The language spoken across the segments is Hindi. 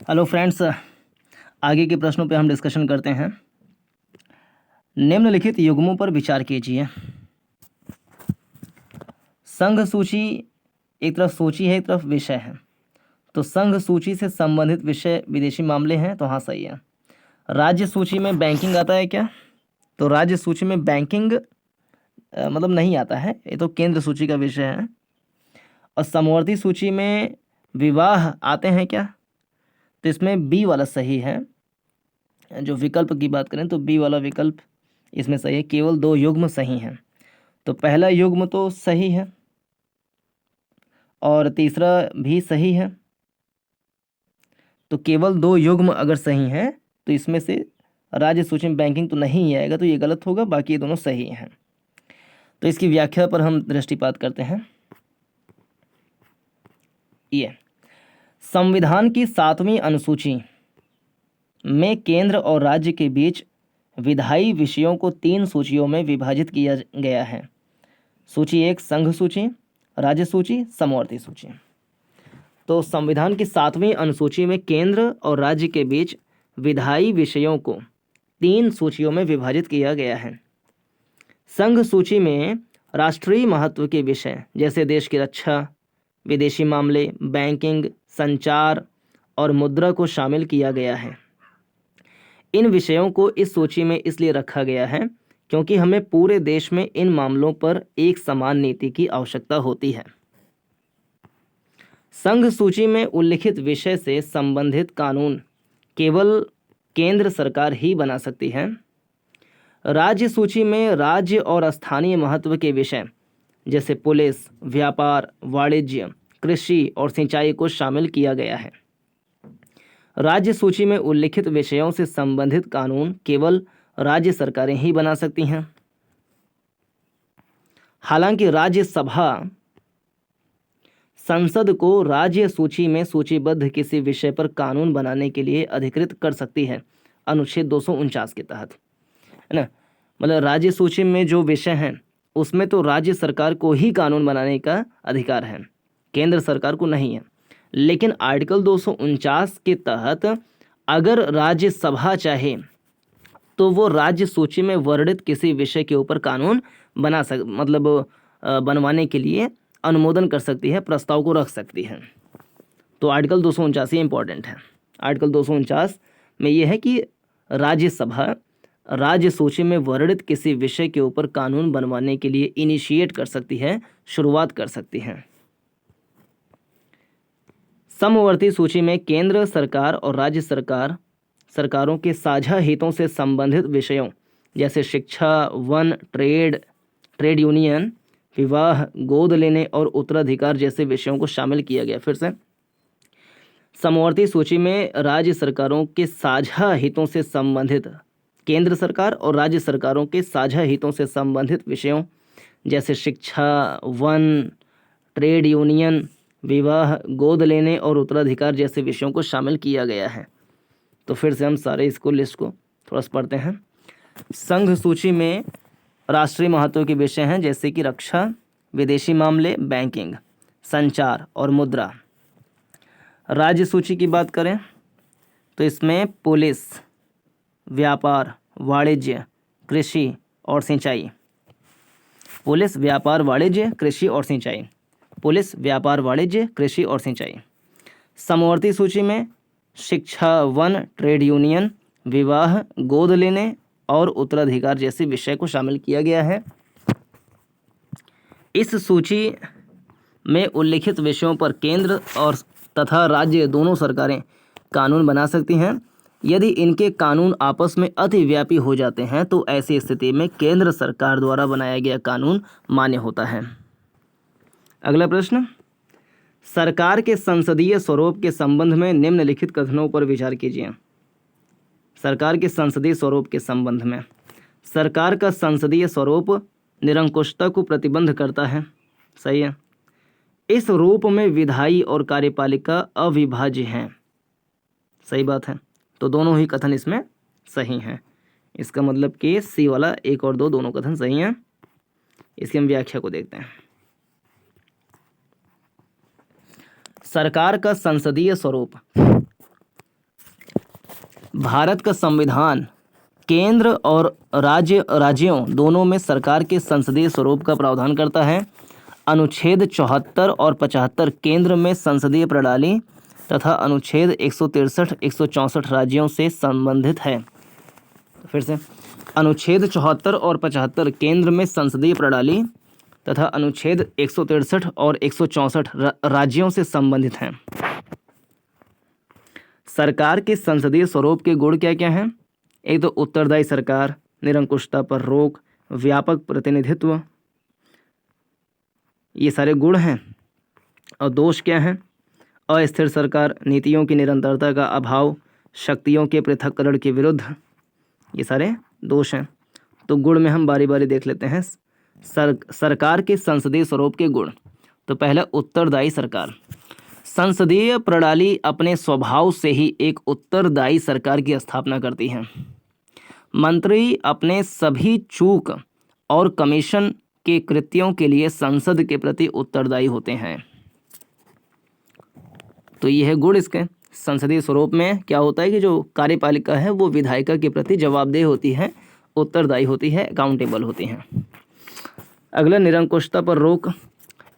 हेलो फ्रेंड्स, आगे के प्रश्नों पे हम डिस्कशन करते हैं। निम्नलिखित युग्मों पर विचार कीजिए। संघ सूची, एक तरफ सूची है एक तरफ विषय है, तो संघ सूची से संबंधित विषय विदेशी मामले हैं, तो हाँ सही है। राज्य सूची में बैंकिंग आता है क्या? तो राज्य सूची में बैंकिंग मतलब नहीं आता है, ये तो केंद्र सूची का विषय है। और समवर्ती सूची में विवाह आते हैं क्या? तो इसमें बी वाला सही है। जो विकल्प की बात करें तो बी वाला विकल्प इसमें सही है। केवल 2 युग्म सही हैं, तो पहला युग्म तो सही है और तीसरा भी सही है। तो केवल 2 युग्म अगर सही हैं तो इसमें से राज्य सूची में बैंकिंग तो नहीं ही आएगा, तो ये गलत होगा, बाकी ये दोनों सही हैं। तो इसकी व्याख्या पर हम दृष्टिपात करते हैं। ये संविधान की 7वीं अनुसूची में केंद्र और राज्य के बीच विधायी विषयों को 3 सूचियों में विभाजित किया गया है। सूची 1 संघ सूची, राज्य सूची, समवर्ती सूची। तो संविधान की 7वीं अनुसूची में केंद्र और राज्य के बीच विधायी विषयों को 3 सूचियों में विभाजित किया गया है। संघ सूची में राष्ट्रीय महत्व के विषय जैसे देश की रक्षा, विदेशी मामले, बैंकिंग, संचार और मुद्रा को शामिल किया गया है। इन विषयों को इस सूची में इसलिए रखा गया है क्योंकि हमें पूरे देश में इन मामलों पर एक समान नीति की आवश्यकता होती है। संघ सूची में उल्लिखित विषय से संबंधित कानून केवल केंद्र सरकार ही बना सकती है। राज्य सूची में राज्य और स्थानीय महत्व के विषय जैसे पुलिस, व्यापार, वाणिज्य, कृषि और सिंचाई को शामिल किया गया है। राज्य सूची में उल्लिखित विषयों से संबंधित कानून केवल राज्य सरकारें ही बना सकती हैं। हालांकि राज्यसभा संसद को राज्य सूची में सूचीबद्ध किसी विषय पर कानून बनाने के लिए अधिकृत कर सकती है, अनुच्छेद 249 के तहत, है ना। मतलब राज्य सूची में जो विषय हैं उसमें तो राज्य सरकार को ही कानून बनाने का अधिकार है, केंद्र सरकार को नहीं है। लेकिन आर्टिकल 249 के तहत अगर राज्यसभा चाहे तो वो राज्य सूची में वर्णित किसी विषय के ऊपर कानून बनवाने के लिए अनुमोदन कर सकती है, प्रस्ताव को रख सकती है। तो आर्टिकल 249 इंपॉर्टेंट है। आर्टिकल 249 में यह है कि राज्यसभा राज्य सूची में वर्णित किसी विषय के ऊपर कानून बनवाने के लिए इनिशिएट कर सकती है, शुरुआत कर सकती है। समवर्ती सूची में केंद्र सरकार और राज्य सरकारों के साझा हितों से संबंधित विषयों जैसे शिक्षा, वन, ट्रेड यूनियन, विवाह, गोद लेने और उत्तराधिकार जैसे विषयों को शामिल किया गया। फिर से समवर्ती सूची में राज्य सरकारों के साझा हितों से संबंधित, केंद्र सरकार और राज्य सरकारों के साझा हितों से संबंधित विषयों जैसे शिक्षा, वन, ट्रेड यूनियन, विवाह, गोद लेने और उत्तराधिकार जैसे विषयों को शामिल किया गया है। तो फिर से हम सारे इसको लिस्ट को थोड़ा सा पढ़ते हैं। संघ सूची में राष्ट्रीय महत्व के विषय हैं जैसे कि रक्षा, विदेशी मामले, बैंकिंग, संचार और मुद्रा। राज्य सूची की बात करें तो इसमें पुलिस, व्यापार, वाणिज्य, कृषि और सिंचाई। पुलिस, व्यापार, वाणिज्य, कृषि और सिंचाई। पुलिस, व्यापार, वाणिज्य, कृषि और सिंचाई। समवर्ती सूची में शिक्षा, वन, ट्रेड यूनियन, विवाह, गोद लेने और उत्तराधिकार जैसे विषय को शामिल किया गया है। इस सूची में उल्लिखित विषयों पर केंद्र और तथा राज्य दोनों सरकारें कानून बना सकती हैं। यदि इनके कानून आपस में अतिव्यापी हो जाते हैं तो ऐसी स्थिति में केंद्र सरकार द्वारा बनाया गया कानून मान्य होता है। अगला प्रश्न, सरकार के संसदीय स्वरूप के संबंध में निम्नलिखित कथनों पर विचार कीजिए। सरकार के संसदीय स्वरूप के संबंध में, सरकार का संसदीय स्वरूप निरंकुशता को प्रतिबंध करता है, सही है। इस रूप में विधायी और कार्यपालिका अविभाज्य हैं, सही बात है। तो दोनों ही कथन इसमें सही हैं। इसका मतलब कि सी वाला 1 और 2 दोनों कथन सही हैं। इसकी हम व्याख्या को देखते हैं। सरकार का संसदीय स्वरूप भारत का संविधान केंद्र और राज्यों दोनों में सरकार के संसदीय स्वरूप का प्रावधान करता है। अनुच्छेद 74 और 75 केंद्र में संसदीय प्रणाली तथा अनुच्छेद 163, 164 राज्यों से संबंधित है। फिर से, अनुच्छेद 74 और 75 केंद्र में संसदीय प्रणाली तथा अनुच्छेद 163 और 164 राज्यों से संबंधित हैं। सरकार के संसदीय स्वरूप के गुण क्या क्या हैं? एक तो उत्तरदायी सरकार, निरंकुशता पर रोक, व्यापक प्रतिनिधित्व, ये सारे गुण हैं। और दोष क्या हैं? अस्थिर सरकार, नीतियों की निरंतरता का अभाव, शक्तियों के पृथक्करण के विरुद्ध, ये सारे दोष हैं। तो गुण में हम बारी बारी देख लेते हैं। सरकार के संसदीय स्वरूप के गुण। तो पहला, उत्तरदायी सरकार। संसदीय प्रणाली अपने स्वभाव से ही एक उत्तरदायी सरकार की स्थापना करती है। मंत्री अपने सभी चूक और कमीशन के कृत्यों के लिए संसद के प्रति उत्तरदायी होते हैं। तो यह है गुण इसके। संसदीय स्वरूप में क्या होता है कि जो कार्यपालिका है वो विधायिका के प्रति जवाबदेह होती है, उत्तरदायी होती है, अकाउंटेबल होती हैं। अगला, निरंकुशता पर रोक।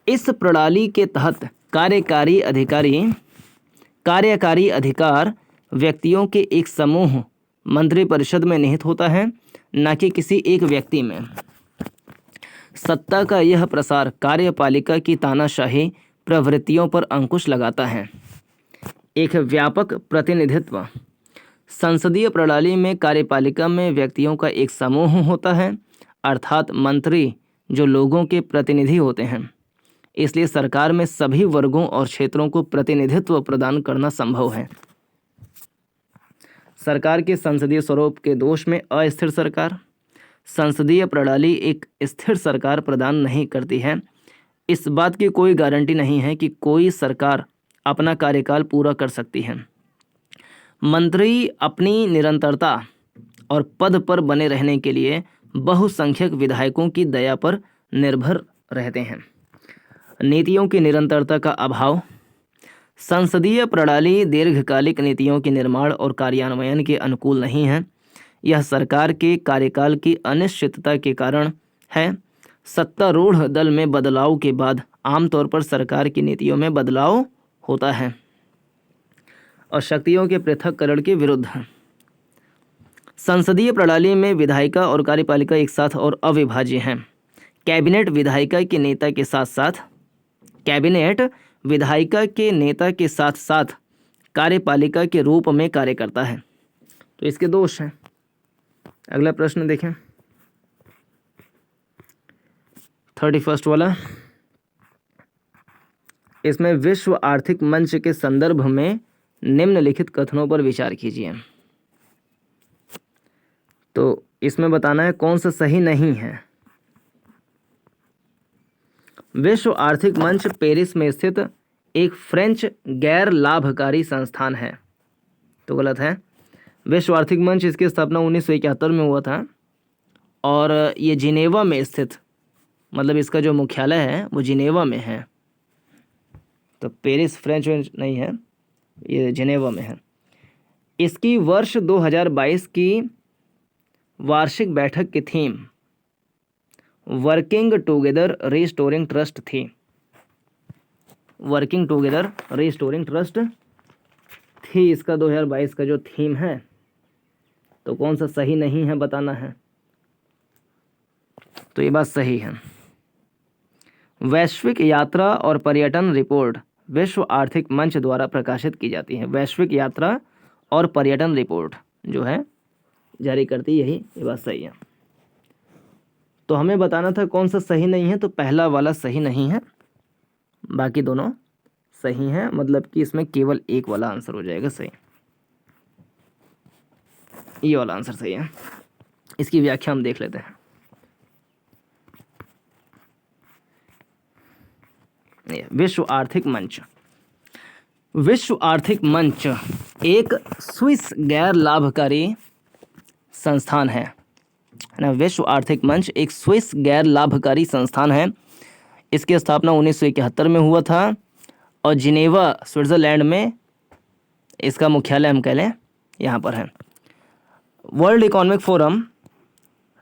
इस प्रणाली के तहत कार्यकारी अधिकार व्यक्तियों के एक समूह मंत्रिपरिषद में निहित होता है, न कि किसी एक व्यक्ति में। सत्ता का यह प्रसार कार्यपालिका की तानाशाही प्रवृत्तियों पर अंकुश लगाता है। एक व्यापक प्रतिनिधित्व। संसदीय प्रणाली में कार्यपालिका में व्यक्तियों का एक समूह होता है, अर्थात मंत्री जो लोगों के प्रतिनिधि होते हैं। इसलिए सरकार में सभी वर्गों और क्षेत्रों को प्रतिनिधित्व प्रदान करना संभव है। सरकार के संसदीय स्वरूप के दोष में अस्थिर सरकार। संसदीय प्रणाली एक स्थिर सरकार प्रदान नहीं करती है। इस बात की कोई गारंटी नहीं है कि कोई सरकार अपना कार्यकाल पूरा कर सकती है। मंत्री अपनी निरंतरता और पद पर बने रहने के लिए बहुसंख्यक विधायकों की दया पर निर्भर रहते हैं। नीतियों की निरंतरता का अभाव। संसदीय प्रणाली दीर्घकालिक नीतियों के निर्माण और कार्यान्वयन के अनुकूल नहीं है। यह सरकार के कार्यकाल की अनिश्चितता के कारण है। सत्तारूढ़ दल में बदलाव के बाद आमतौर पर सरकार की नीतियों में बदलाव होता है। और शक्तियों के पृथक्करण के विरुद्ध। संसदीय प्रणाली में विधायिका और कार्यपालिका एक साथ और अविभाज्य हैं। कैबिनेट विधायिका के नेता के साथ कार्यपालिका के रूप में कार्य करता है। तो इसके दोष हैं। अगला प्रश्न देखें, 31 वाला। इसमें विश्व आर्थिक मंच के संदर्भ में निम्नलिखित कथनों पर विचार कीजिए। तो इसमें बताना है कौन सा सही नहीं है। विश्व आर्थिक मंच पेरिस में स्थित एक फ्रेंच गैर लाभकारी संस्थान है। तो गलत है। विश्व आर्थिक मंच, इसकी स्थापना 1971 में हुआ था और ये जिनेवा में स्थित, मतलब इसका जो मुख्यालय है वो जिनेवा में है। तो पेरिस फ्रेंच नहीं है, ये जिनेवा में है। इसकी वर्ष 2022 की वार्षिक बैठक की theme working together restoring trust थी। वर्किंग टुगेदर रिस्टोरिंग ट्रस्ट थी इसका 2022 का जो थीम है। तो कौन सा सही नहीं है बताना है। तो ये बात सही है। वैश्विक यात्रा और पर्यटन रिपोर्ट विश्व आर्थिक मंच द्वारा प्रकाशित की जाती है। वैश्विक यात्रा और पर्यटन रिपोर्ट जो है जारी करती यही, ये बात सही है। तो हमें बताना था कौन सा सही नहीं है। तो पहला वाला सही नहीं है, बाकी दोनों सही हैं। मतलब कि इसमें केवल एक वाला आंसर हो जाएगा सही। ये वाला आंसर सही है। इसकी व्याख्या हम देख लेते हैं। विश्व आर्थिक मंच। विश्व आर्थिक मंच एक स्विस गैर लाभकारी संस्थान है ना। विश्व आर्थिक मंच एक स्विस गैर लाभकारी संस्थान है। इसकी स्थापना 1971 में हुआ था और जिनेवा स्विट्ज़रलैंड में इसका मुख्यालय हम कह लें यहाँ पर है। वर्ल्ड इकोनॉमिक फोरम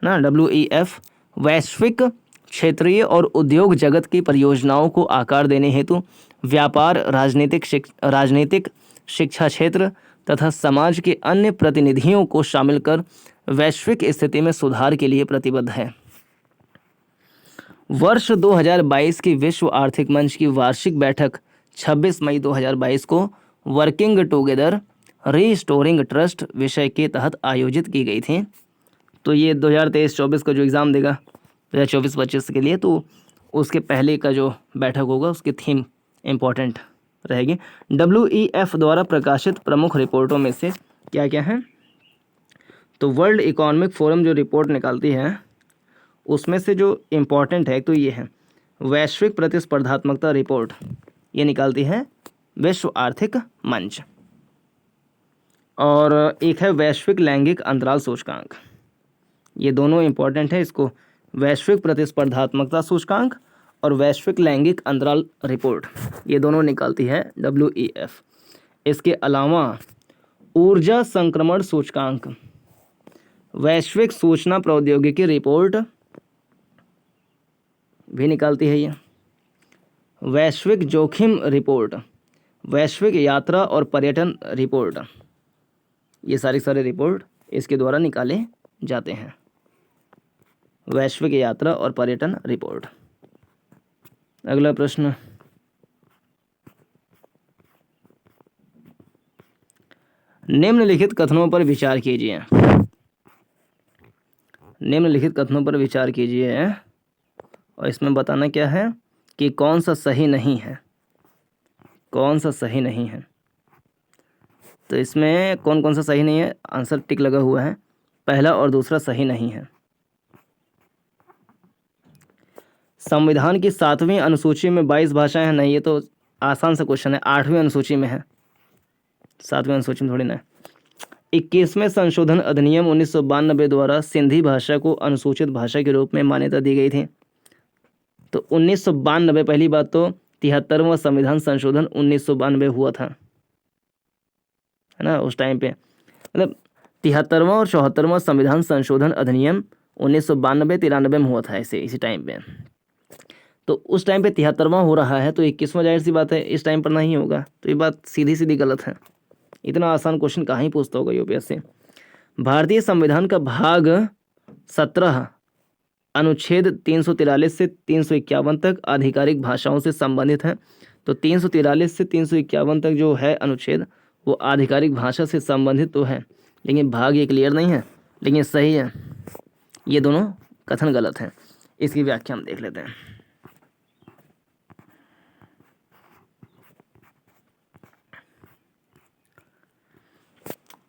ना WEF वैश्विक क्षेत्रीय और उद्योग जगत की परियोजनाओं को आकार देने हेतु व्यापार, राजनीतिक, शिक्षा क्षेत्र तथा समाज के अन्य प्रतिनिधियों को शामिल कर वैश्विक स्थिति में सुधार के लिए प्रतिबद्ध है। वर्ष 2022 की विश्व आर्थिक मंच की वार्षिक बैठक 26 मई 2022 को वर्किंग टुगेदर रीस्टोरिंग ट्रस्ट विषय के तहत आयोजित की गई थी। तो ये 2023-24 का जो एग्ज़ाम देगा 2024-25 के लिए, तो उसके पहले का जो बैठक होगा उसकी थीम इम्पॉर्टेंट रहेगी। WEF द्वारा प्रकाशित प्रमुख रिपोर्टों में से क्या क्या है? तो वर्ल्ड इकोनॉमिक फोरम जो रिपोर्ट निकालती है उसमें से जो इम्पॉर्टेंट है तो ये है वैश्विक प्रतिस्पर्धात्मकता रिपोर्ट, ये निकालती है विश्व आर्थिक मंच। और एक है वैश्विक लैंगिक अंतराल सूचकांक, ये दोनों इम्पॉर्टेंट है। इसको वैश्विक प्रतिस्पर्धात्मकता सूचकांक और वैश्विक लैंगिक अंतराल रिपोर्ट, ये दोनों निकालती है WEF। इसके अलावा ऊर्जा संक्रमण सूचकांक, वैश्विक सूचना प्रौद्योगिकी रिपोर्ट भी निकालती है ये। वैश्विक जोखिम रिपोर्ट, वैश्विक यात्रा और पर्यटन रिपोर्ट, ये सारे रिपोर्ट इसके द्वारा निकाले जाते हैं। वैश्विक यात्रा और पर्यटन रिपोर्ट। अगला प्रश्न, निम्नलिखित कथनों पर विचार कीजिए। निम्नलिखित कथनों पर विचार कीजिए और इसमें बताना क्या है कि कौन सा सही नहीं है, कौन सा सही नहीं है। तो इसमें कौन कौन सा सही नहीं है, आंसर टिक लगा हुआ है, पहला और दूसरा सही नहीं है। संविधान की 7वीं अनुसूची में 22 भाषाएं हैं, नहीं ये तो आसान सा क्वेश्चन है, 8वीं अनुसूची में है, 7वीं अनुसूची में थोड़ी ना है। 21वें संशोधन अधिनियम 1992 द्वारा सिंधी भाषा को अनुसूचित भाषा के रूप में मान्यता दी गई थी। तो 1992, पहली बात तो 73वां संविधान संशोधन 1992 हुआ था, है ना, उस टाइम पे, मतलब 73वां और 74वां संविधान संशोधन अधिनियम 1992-93 में हुआ था, ऐसे इसी टाइम पे। तो उस टाइम पे 73वां हो रहा है, तो 21वां जाहिर सी बात है इस टाइम पर नहीं होगा, तो ये बात सीधी सीधी गलत है। इतना आसान क्वेश्चन कहाँ ही पूछता होगा यूपीएससी। भारतीय संविधान का भाग 17 अनुच्छेद 343 से 351 तक आधिकारिक भाषाओं से संबंधित है। तो 343 से 351 तक जो है अनुच्छेद वो आधिकारिक भाषा से संबंधित तो है, लेकिन भाग ये क्लियर नहीं है, लेकिन सही है। ये दोनों कथन गलत हैं। इसकी व्याख्या हम देख लेते हैं।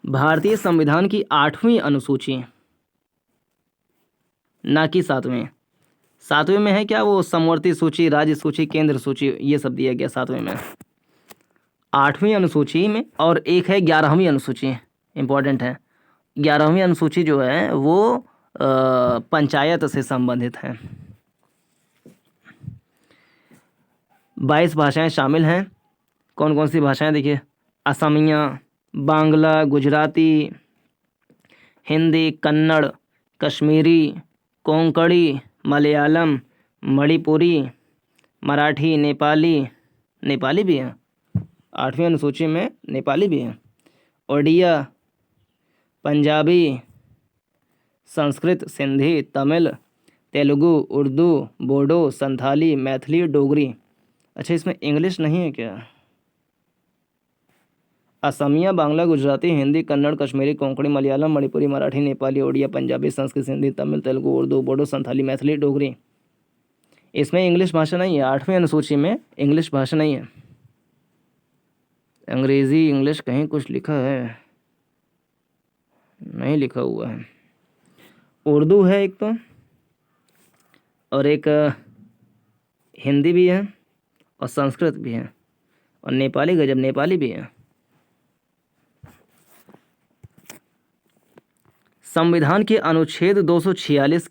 भारतीय संविधान की 8वीं अनुसूची, ना कि 7वीं। 7वीं में है क्या वो समवर्ती सूची, राज्य सूची, केंद्र सूची, ये सब दिया गया 7वीं में। 8वीं अनुसूची में और एक है 11वीं अनुसूची, इम्पोर्टेंट है। 11वीं अनुसूची जो है वो पंचायत से संबंधित है। 22 भाषाएं शामिल हैं। कौन कौन सी भाषाएं देखिए, असमिया, बांग्ला, गुजराती, हिंदी, कन्नड़, कश्मीरी, कोंकणी, मलयालम, मणिपुरी, मराठी, नेपाली भी है। 8वीं अनुसूची में नेपाली भी है। ओडिया, पंजाबी, संस्कृत, सिंधी, तमिल, तेलुगु, उर्दू, बोडो, संथाली, मैथिली, डोगरी। अच्छा, इसमें इंग्लिश नहीं है क्या? असमिया, बांग्ला, गुजराती, हिंदी, कन्नड़, कश्मीरी, कोंकणी, मलयालम, मणिपुरी, मराठी, नेपाली, ओडिया, पंजाबी, संस्कृत, सिंधी, तमिल, तेलुगु, उर्दू, बोडो, संथाली, मैथिली, डोगरी। इसमें इंग्लिश भाषा नहीं है। 8वीं अनुसूची में इंग्लिश भाषा नहीं है। अंग्रेजी, इंग्लिश कहीं कुछ लिखा है? नहीं लिखा हुआ है। उर्दू है एक तो, और एक हिंदी भी है, और संस्कृत भी है, और नेपाली, गजब नेपाली भी है। संविधान के अनुच्छेद 246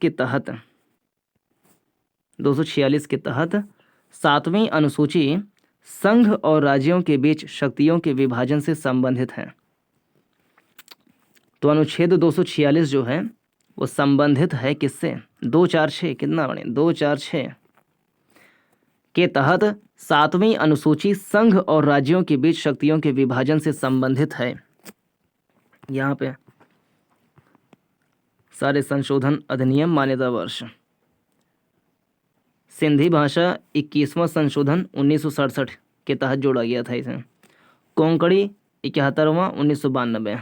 के तहत 7वीं अनुसूची संघ और राज्यों के बीच शक्तियों के विभाजन से संबंधित है। तो अनुच्छेद 246 जो है वो संबंधित है किससे? 246 कितना बने 246 के तहत 7वीं अनुसूची संघ और राज्यों के बीच शक्तियों के विभाजन से संबंधित है। यहाँ पे सारे संशोधन अधिनियम मान्यता वर्ष। सिंधी भाषा 21वां संशोधन 1967 के तहत जोड़ा गया था इसे। कोंकणी 71वां 1992,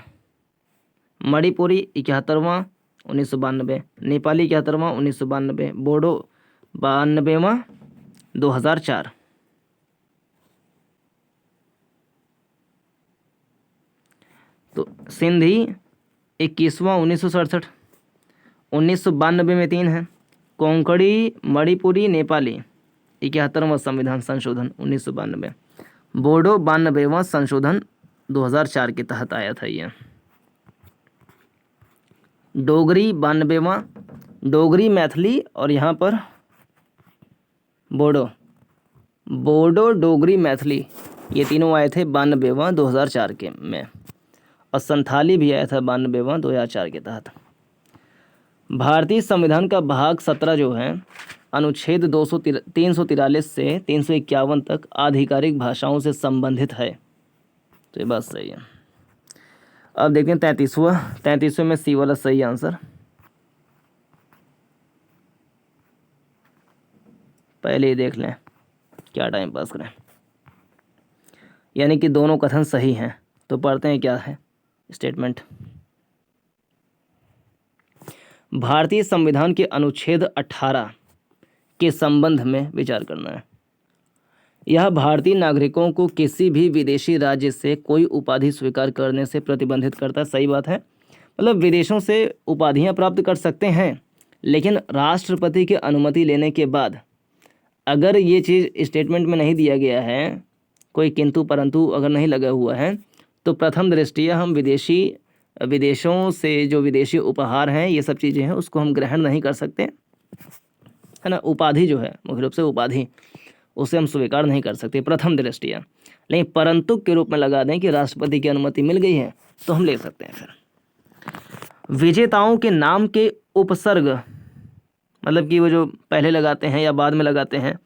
मणिपुरी 71वां 1992, नेपाली 71वां 1992, बोडो 92वां 2004। तो सिंधी 21वां 1967, 1992 में 3 है। कोंकणी, मणिपुरी, नेपाली 71वां संविधान संशोधन 1992, बोडो 92वां संशोधन 2004 के तहत आया था ये। डोगरी 92वां, डोगरी, मैथिली और यहाँ पर बोडो, डोगरी, मैथिली ये तीनों आए थे 92वां 2004 के में, और संथाली भी आया था 92वां 2004 के तहत। भारतीय संविधान का भाग 17 जो है अनुच्छेद 343 से 351 तक आधिकारिक भाषाओं से संबंधित है। तो ये बात सही है। अब देखते हैं 33वें में सी वाला सही आंसर। पहले ही देख लें, क्या टाइम पास करें। यानी कि दोनों कथन सही हैं। तो पढ़ते हैं क्या है स्टेटमेंट। भारतीय संविधान के अनुच्छेद 18 के संबंध में विचार करना है। यह भारतीय नागरिकों को किसी भी विदेशी राज्य से कोई उपाधि स्वीकार करने से प्रतिबंधित करता है। सही बात है, मतलब विदेशों से उपाधियां प्राप्त कर सकते हैं, लेकिन राष्ट्रपति की अनुमति लेने के बाद अगर ये चीज़ स्टेटमेंट में नहीं दिया गया है, कोई किंतु परंतु अगर नहीं लगा हुआ है, तो प्रथम दृष्टया हम विदेशों से जो विदेशी उपहार हैं, ये सब चीज़ें हैं, उसको हम ग्रहण नहीं कर सकते, है ना। उपाधि जो है, मुख्य रूप से उपाधि, उसे हम स्वीकार नहीं कर सकते प्रथम दृष्टया। लेकिन परंतु के रूप में लगा दें कि राष्ट्रपति की अनुमति मिल गई है तो हम ले सकते हैं। फिर विजेताओं के नाम के उपसर्ग, मतलब कि वो जो पहले लगाते हैं या बाद में लगाते हैं,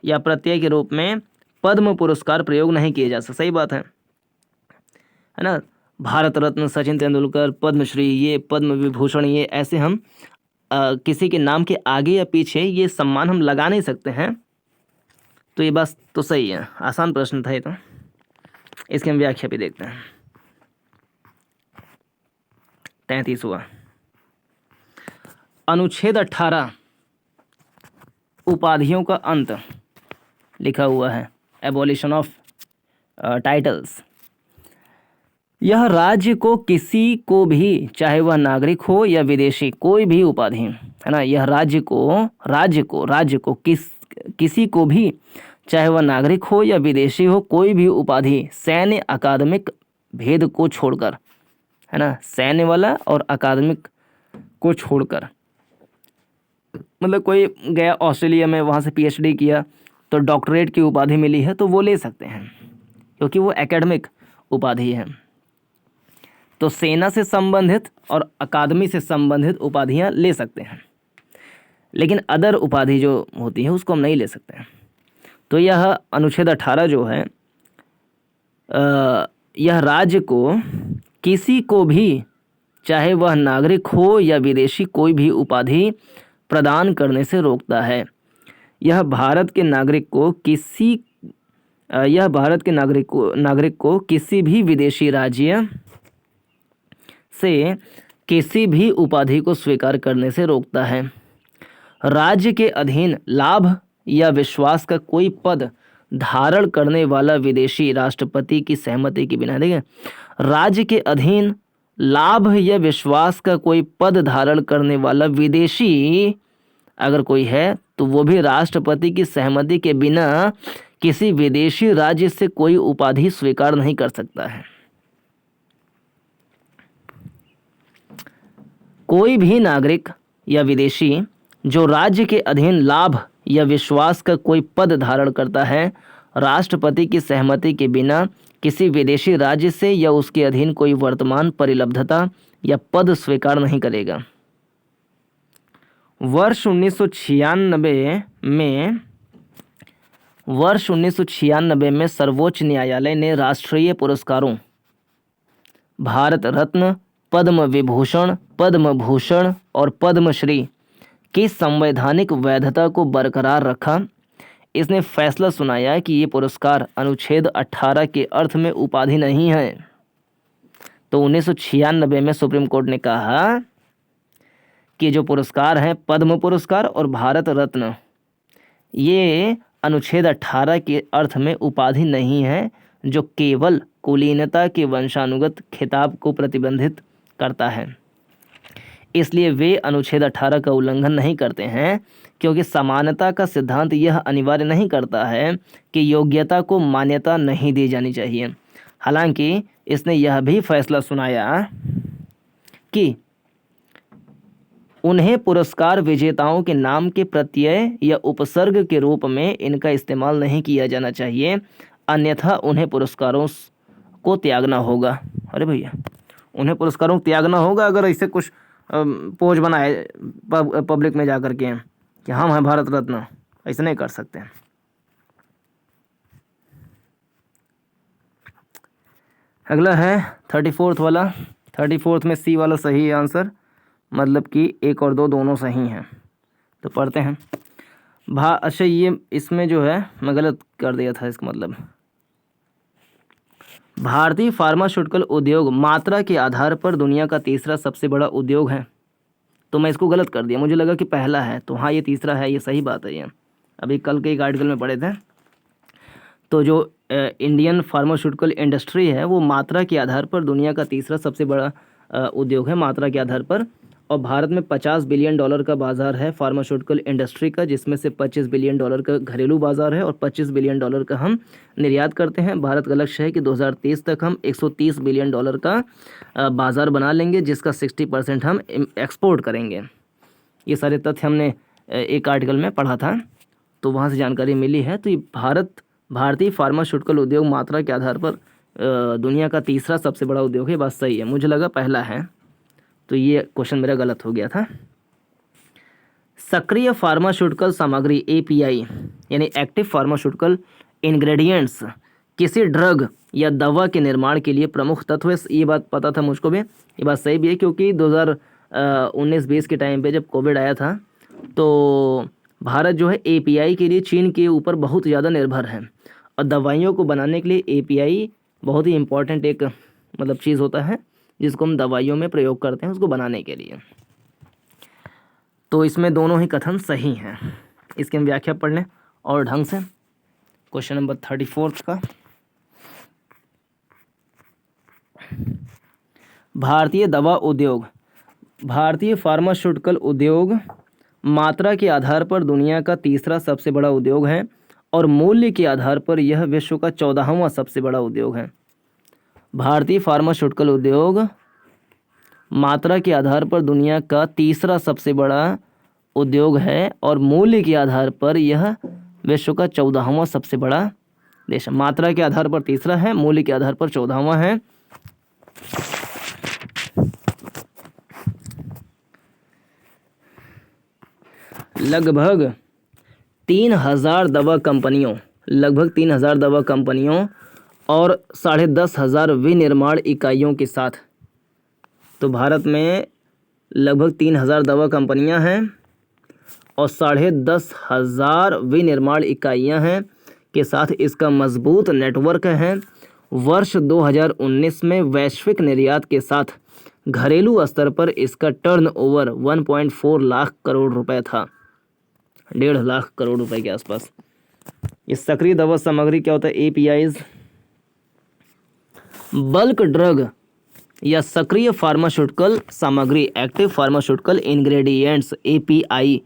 या प्रत्यय के रूप में पद्म पुरस्कार प्रयोग नहीं किए जा सकते। सही बात है ना। भारत रत्न सचिन तेंदुलकर, पद्मश्री, ये पद्म विभूषण, ये ऐसे हम किसी के नाम के आगे या पीछे ये सम्मान हम लगा नहीं सकते हैं। तो ये बात तो सही है, आसान प्रश्न था ये। तो इसकी हम व्याख्या भी देखते हैं। 33वां अनुच्छेद 18 उपाधियों का अंत लिखा हुआ है, एबॉलिशन ऑफ टाइटल्स। यह राज्य को किसी को भी, चाहे वह नागरिक हो या विदेशी, कोई भी उपाधि, है ना, यह राज्य को किसी को भी, चाहे वह नागरिक हो या विदेशी हो, कोई भी उपाधि सैन्य अकादमिक भेद को छोड़कर, है ना, सैन्य वाला और अकादमिक को छोड़कर, मतलब कोई गया ऑस्ट्रेलिया में, वहाँ से PhD किया तो डॉक्टरेट की उपाधि मिली है, तो वो ले सकते हैं क्योंकि वो एकेडमिक उपाधि है। तो सेना से संबंधित और अकादमी से संबंधित उपाधियां ले सकते हैं, लेकिन अदर उपाधि जो होती है उसको हम नहीं ले सकते हैं। तो यह अनुच्छेद 18 जो है, यह राज्य को किसी को भी, चाहे वह नागरिक हो या विदेशी, कोई भी उपाधि प्रदान करने से रोकता है। यह भारत के नागरिक को किसी भी विदेशी राज्य से किसी भी उपाधि को स्वीकार करने से रोकता है। राज्य के अधीन लाभ या विश्वास का कोई पद धारण करने वाला विदेशी राष्ट्रपति की सहमति के बिना, देखिए, राज्य के अधीन लाभ या विश्वास का कोई पद धारण करने वाला विदेशी अगर कोई है तो वो भी राष्ट्रपति की सहमति के बिना किसी विदेशी राज्य से कोई उपाधि स्वीकार नहीं कर सकता है। कोई भी नागरिक या विदेशी जो राज्य के अधीन लाभ या विश्वास का कोई पद धारण करता है, राष्ट्रपति की सहमति के बिना किसी विदेशी राज्य से या उसके अधीन कोई वर्तमान परिलब्धता या पद स्वीकार नहीं करेगा। वर्ष 1996 में सर्वोच्च न्यायालय ने राष्ट्रीय पुरस्कारों भारत रत्न, पद्म विभूषण, पद्म भूषण और पद्मश्री की संवैधानिक वैधता को बरकरार रखा। इसने फैसला सुनाया कि ये पुरस्कार अनुच्छेद 18 के अर्थ में उपाधि नहीं है। तो 1996 में सुप्रीम कोर्ट ने कहा कि जो पुरस्कार हैं पद्म पुरस्कार और भारत रत्न, ये अनुच्छेद 18 के अर्थ में उपाधि नहीं है, जो केवल कुलीनता के वंशानुगत खिताब को प्रतिबंधित करता है। इसलिए वे अनुच्छेद 18 का उल्लंघन नहीं करते हैं, क्योंकि समानता का सिद्धांत यह अनिवार्य नहीं करता है कि योग्यता को मान्यता नहीं दी जानी चाहिए। हालांकि इसने यह भी फैसला सुनाया कि उन्हें पुरस्कार विजेताओं के नाम के प्रत्यय या उपसर्ग के रूप में इनका इस्तेमाल नहीं किया जाना चाहिए, अन्यथा उन्हें पुरस्कारों को त्यागना होगा। अरे भैया, उन्हें पुरस्कारों को त्यागना होगा अगर ऐसे कुछ पोज बनाए पब्लिक में जा कर के कि हम हैं भारत रत्न। ऐसे नहीं कर सकते। अगला है 34th वाला। 34th में सी वाला सही है आंसर, मतलब कि 1 और 2 दोनों सही हैं। तो पढ़ते हैं। अच्छा, ये इसमें जो है मैं गलत कर दिया था, इसका मतलब भारतीय फार्मास्यूटिकल उद्योग मात्रा के आधार पर दुनिया का तीसरा सबसे बड़ा उद्योग है। तो मैं इसको गलत कर दिया, मुझे लगा कि पहला है। तो हाँ, ये तीसरा है, ये सही बात है। ये अभी कल के एक आर्टिकल में पढ़े थे। तो जो इंडियन फार्मास्यूटिकल इंडस्ट्री है वो मात्रा के आधार पर दुनिया का तीसरा सबसे बड़ा उद्योग है, मात्रा के आधार पर। और भारत में $50 बिलियन का बाज़ार है फार्मास्यूटिकल इंडस्ट्री का, जिसमें से $25 बिलियन का घरेलू बाज़ार है और $25 बिलियन का हम निर्यात करते हैं। भारत का लक्ष्य है कि 2023 तक हम $130 बिलियन का बाज़ार बना लेंगे, जिसका 60% हम एक्सपोर्ट करेंगे। ये सारे तथ्य हमने एक आर्टिकल में पढ़ा था, तो वहाँ से जानकारी मिली है। तो ये भारतीय फार्मास्यूटिकल उद्योग मात्रा के आधार पर दुनिया का तीसरा सबसे बड़ा उद्योग है। बात सही है, मुझे लगा पहला है, तो ये क्वेश्चन मेरा गलत हो गया था। सक्रिय फार्मास्यूटिकल सामग्री API यानी एक्टिव फार्मास्यूटिकल इंग्रेडिएंट्स किसी ड्रग या दवा के निर्माण के लिए प्रमुख तत्व है। ये बात पता था मुझको भी, ये बात सही भी है, क्योंकि 2019-20 के टाइम पे जब कोविड आया था तो भारत जो है API के लिए चीन के ऊपर बहुत ज़्यादा निर्भर है। और दवाइयों को बनाने के लिए API बहुत ही इम्पोर्टेंट एक मतलब चीज़ होता है, जिसको हम दवाइयों में प्रयोग करते हैं उसको बनाने के लिए। तो इसमें दोनों ही कथन सही हैं। इसकी हम व्याख्या पढ़ लें और ढंग से। क्वेश्चन नंबर 34 का, भारतीय दवा उद्योग, भारतीय फार्मास्यूटिकल उद्योग मात्रा के आधार पर दुनिया का तीसरा सबसे बड़ा उद्योग है और मूल्य के आधार पर यह विश्व का 14वां सबसे बड़ा उद्योग है। भारतीय फार्मास्यूटिकल उद्योग मात्रा के आधार पर दुनिया का तीसरा सबसे बड़ा उद्योग है और मूल्य के आधार पर यह विश्व का 14वां सबसे बड़ा देश है। मात्रा के आधार पर तीसरा है, मूल्य के आधार पर 14वां है। लगभग 3000 दवा कंपनियों और 10,500 विनिर्माण इकाइयों के साथ, तो भारत में लगभग 3000 दवा कंपनियां हैं और 10,500 विनिर्माण इकाइयां हैं के साथ इसका मजबूत नेटवर्क है। वर्ष 2019 में वैश्विक निर्यात के साथ घरेलू स्तर पर इसका टर्नओवर 1.4 लाख करोड़ रुपए था, 1.5 लाख करोड़ रुपए के आसपास। ये सक्रिय दवा सामग्री क्या होता है? APIs, बल्क ड्रग या सक्रिय फार्मास्यूटिकल सामग्री, एक्टिव फार्मास्यूटिकल इंग्रेडिएंट्स API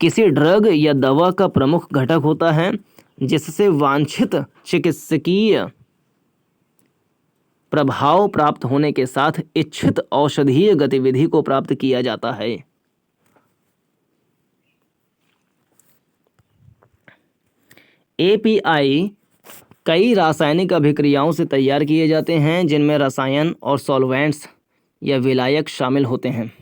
किसी ड्रग या दवा का प्रमुख घटक होता है जिससे वांछित चिकित्सकीय प्रभाव प्राप्त होने के साथ इच्छित औषधीय गतिविधि को प्राप्त किया जाता है। API कई रासायनिक अभिक्रियाओं से तैयार किए जाते हैं जिनमें रसायन और सॉल्वैंट्स या विलायक शामिल होते हैं।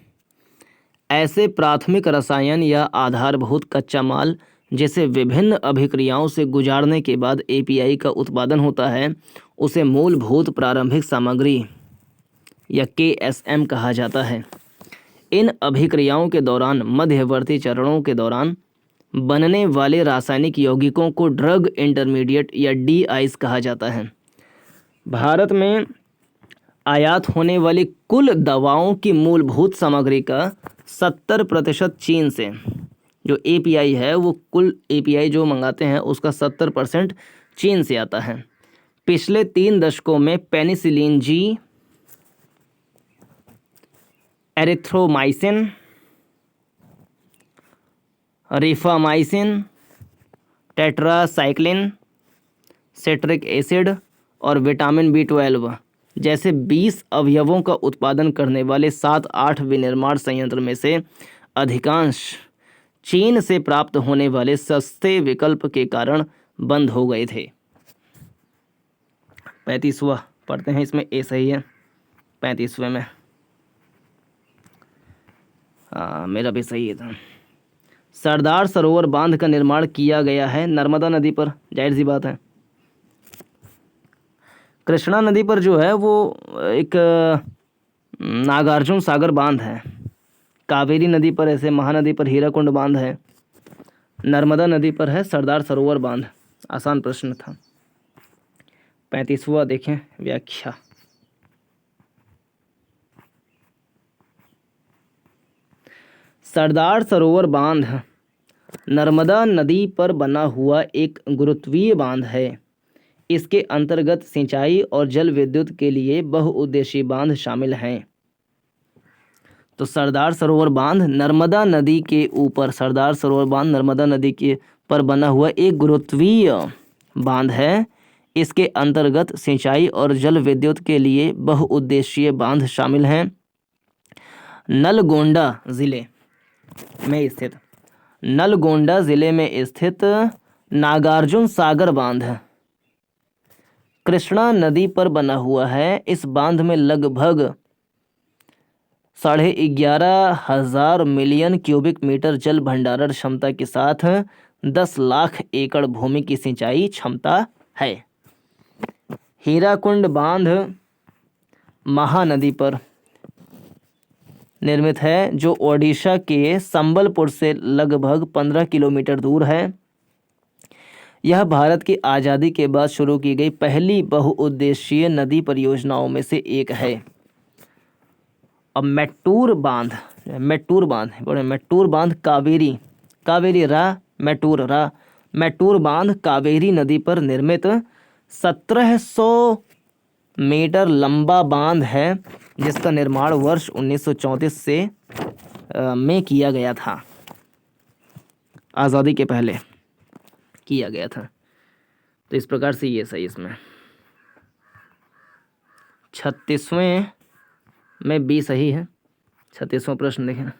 ऐसे प्राथमिक रसायन या आधारभूत कच्चा माल जिसे विभिन्न अभिक्रियाओं से गुजारने के बाद एपीआई का उत्पादन होता है उसे मूलभूत प्रारंभिक सामग्री या केएसएम कहा जाता है। इन अभिक्रियाओं के दौरान मध्यवर्ती चरणों के दौरान बनने वाले रासायनिक यौगिकों को ड्रग इंटरमीडिएट या डीआईस कहा जाता है। भारत में आयात होने वाली कुल दवाओं की मूलभूत सामग्री का 70% चीन से, जो एपीआई है वो कुल एपीआई जो मंगाते हैं उसका 70% चीन से आता है। पिछले 3 दशकों में penicillin G, erythromycin, rifamycin, tetracycline, citric acid और विटामिन B12 जैसे 20 अवयवों का उत्पादन करने वाले 7-8 विनिर्माण संयंत्र में से अधिकांश चीन से प्राप्त होने वाले सस्ते विकल्प के कारण बंद हो गए थे। 35वां पढ़ते हैं, इसमें ए सही है 35वें में। मेरा भी सही था। सरदार सरोवर बांध का निर्माण किया गया है नर्मदा नदी पर, जाहिर सी बात है। कृष्णा नदी पर जो है वो एक नागार्जुन सागर बांध है। कावेरी नदी पर ऐसे महानदी पर हीराकुंड बांध है। नर्मदा नदी पर है सरदार सरोवर बांध। आसान प्रश्न था। 35वां देखें, व्याख्या। सरदार सरोवर बांध नर्मदा नदी पर बना हुआ एक गुरुत्वीय बांध है। इसके अंतर्गत सिंचाई और जल विद्युत के लिए बहुउद्देशीय बांध शामिल हैं। तो सरदार सरोवर बांध नर्मदा नदी के ऊपर, सरदार सरोवर बांध नर्मदा नदी के पर बना हुआ एक गुरुत्वीय बांध है। इसके अंतर्गत सिंचाई और जल विद्युत के लिए बहुउद्देशीय बांध शामिल हैं। नलगोंडा जिले में स्थित नागार्जुन सागर बांध कृष्णा नदी पर बना हुआ है। इस बांध में लगभग 11,500 मिलियन क्यूबिक मीटर जल भंडारण क्षमता के साथ 10 लाख एकड़ भूमि की सिंचाई क्षमता है। हीराकुंड बांध महानदी पर निर्मित है, जो ओडिशा के संबलपुर से लगभग 15 किलोमीटर दूर है। यह भारत की आज़ादी के बाद शुरू की गई पहली बहुउद्देशीय नदी परियोजनाओं में से एक है। अब मैटूर बांध मैटूर बांध कावेरी नदी पर निर्मित 1700 मीटर लंबा बांध है, जिसका निर्माण वर्ष 1934 में किया गया था। आज़ादी के पहले किया गया था। तो इस प्रकार से ये सही। इसमें 36वें में बी सही है। 36वां प्रश्न देखें,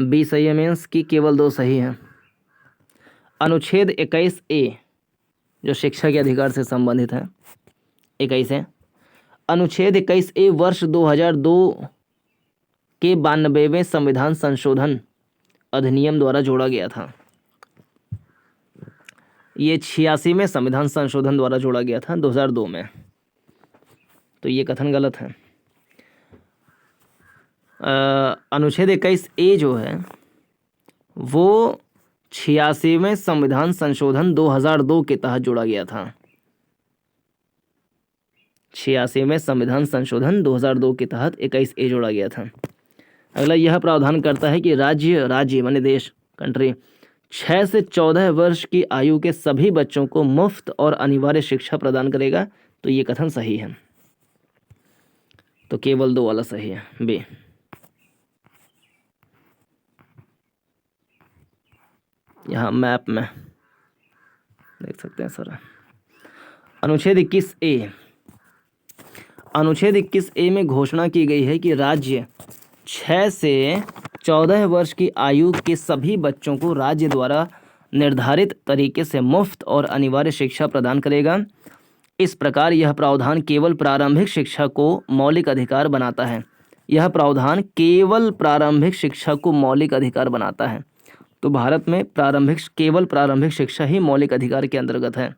बी सही है, मीन्स कि केवल 2 सही है। अनुच्छेद 21A जो शिक्षा के अधिकार से संबंधित है, 21 है। अनुच्छेद 21A वर्ष 2002 के 92वें संविधान संशोधन अधिनियम द्वारा जोड़ा गया था। ये 86वें संविधान संशोधन द्वारा जोड़ा गया था 2002 में। तो ये कथन गलत है। अनुच्छेद 21A जो है वो 86वें संविधान संशोधन 2002 के तहत जोड़ा गया था। 86वें संविधान संशोधन 2002 के तहत 21A जोड़ा गया था। अगला, यह प्रावधान करता है कि राज्य माने देश, कंट्री 6 से 14 वर्ष की आयु के सभी बच्चों को मुफ्त और अनिवार्य शिक्षा प्रदान करेगा। तो ये कथन सही है। तो केवल 2 वाला सही है, बी। यहाँ मैप में देख सकते हैं सर। अनुच्छेद 21A में घोषणा की गई है कि राज्य 6 से 14 वर्ष की आयु के सभी बच्चों को राज्य द्वारा निर्धारित तरीके से मुफ्त और अनिवार्य शिक्षा प्रदान करेगा। इस प्रकार यह प्रावधान केवल प्रारंभिक शिक्षा को मौलिक अधिकार बनाता है। यह प्रावधान केवल प्रारंभिक शिक्षा को मौलिक अधिकार बनाता है। तो भारत में केवल प्रारंभिक शिक्षा ही मौलिक अधिकार के अंतर्गत है।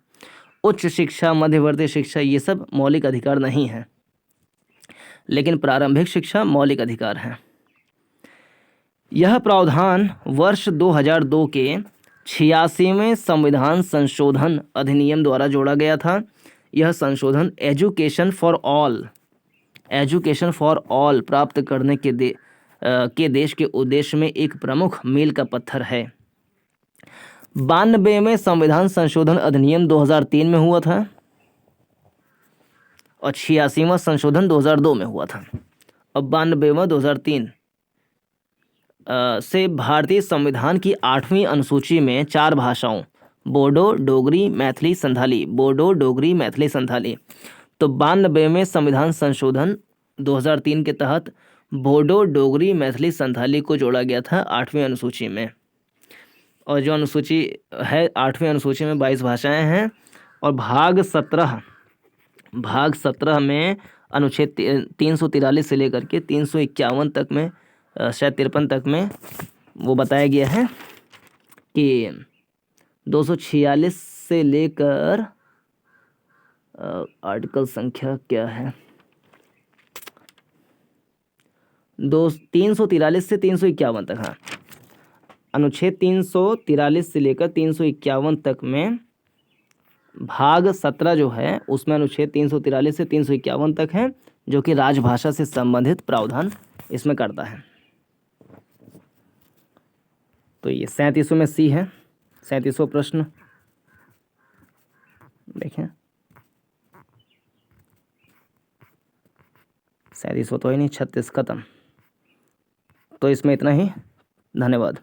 उच्च शिक्षा, मध्यवर्ती शिक्षा ये सब मौलिक अधिकार नहीं है, लेकिन प्रारंभिक शिक्षा मौलिक अधिकार है। यह प्रावधान वर्ष 2002 के 86वें संविधान संशोधन अधिनियम द्वारा जोड़ा गया था। यह संशोधन एजुकेशन फॉर ऑल प्राप्त करने के देश के उद्देश्य में एक प्रमुख मील का पत्थर है। 92वें संविधान संशोधन अधिनियम 2003 में हुआ था और 86वां संशोधन 2002 में हुआ था। अब 92वां 2003 से भारतीय संविधान की 8वीं अनुसूची में 4 भाषाओं बोडो, डोगरी, मैथिली, संथाली। तो 92वें संविधान संशोधन 2003 के तहत बोडो, डोगरी, मैथिली, संथाली को जोड़ा गया था 8वीं अनुसूची में। और जो अनुसूची है 8वीं अनुसूची में 22 भाषाएं हैं। और भाग 17 में अनुच्छेद 343 से लेकर के 351 तक में, शायद 53 तक में वो बताया गया है कि 246 से लेकर आर्टिकल संख्या क्या है, 343 से 351 तक। हाँ, अनुच्छेद 343 से लेकर 351 तक में भाग 17 जो है उसमें अनुच्छेद 343 से 351 तक है, जो कि राजभाषा से संबंधित प्रावधान इसमें करता है। तो ये 37वें में सी है। 37वां प्रश्न देखें। 37वां तो ही नहीं, 36 खत्म। तो इसमें इतना ही। धन्यवाद।